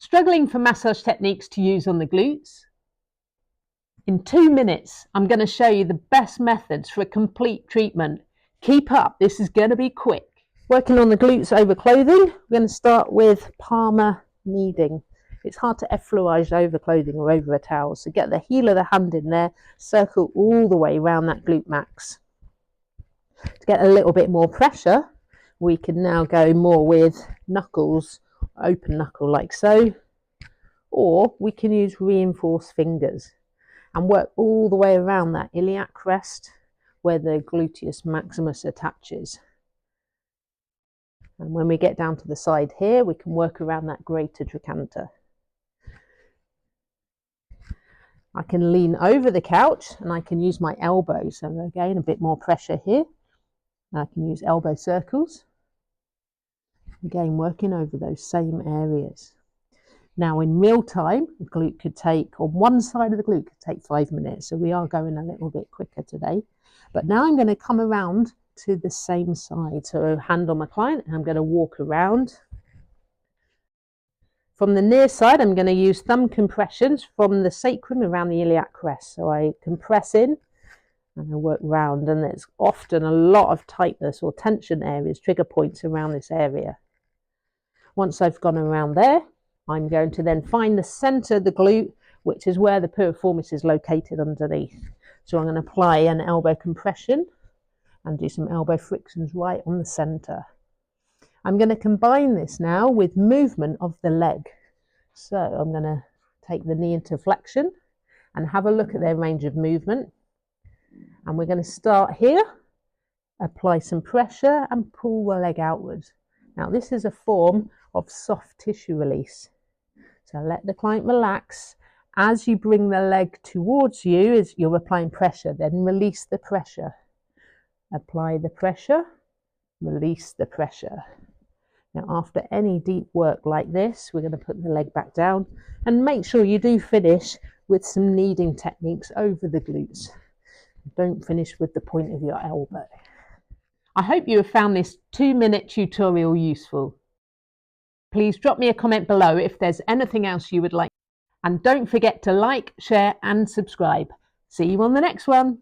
Struggling for massage techniques to use on the glutes? In 2 minutes, I'm going to show you the best methods for a complete treatment. Keep up, this is going to be quick. Working on the glutes over clothing, we're going to start with palmar kneading. It's hard to effleurage over clothing or over a towel, so get the heel of the hand in there, circle all the way around that glute max. To get a little bit more pressure, we can now go more with knuckles, open knuckle like so, or we can use reinforced fingers and work all the way around that iliac crest where the gluteus maximus attaches. And when we get down to the side here, we can work around that greater trochanter. I can lean over the couch and I can use my elbows. So again, a bit more pressure here. I can use elbow circles. Again, working over those same areas. Now in real time, the glute could take, on one side of the glute could take 5 minutes. So we are going a little bit quicker today. But now I'm going to come around to the same side. So hand on my client, and I'm going to walk around. From the near side, I'm going to use thumb compressions from the sacrum around the iliac crest. So I compress in and I work round, and there's often a lot of tightness or tension areas, trigger points around this area. Once I've gone around there, I'm going to then find the center of the glute, which is where the piriformis is located underneath. So I'm going to apply an elbow compression and do some elbow frictions right on the center. I'm going to combine this now with movement of the leg. So I'm going to take the knee into flexion and have a look at their range of movement. And we're going to start here, apply some pressure and pull the leg outwards. Now this is a form of soft tissue release. So let the client relax. As you bring the leg towards you, as you're applying pressure, then release the pressure. Apply the pressure, release the pressure. Now after any deep work like this, we're going to put the leg back down and make sure you do finish with some kneading techniques over the glutes. Don't finish with the point of your elbow. I hope you have found this 2-minute tutorial useful. Please drop me a comment below if there's anything else you would like. And don't forget to like, share and subscribe. See you on the next one.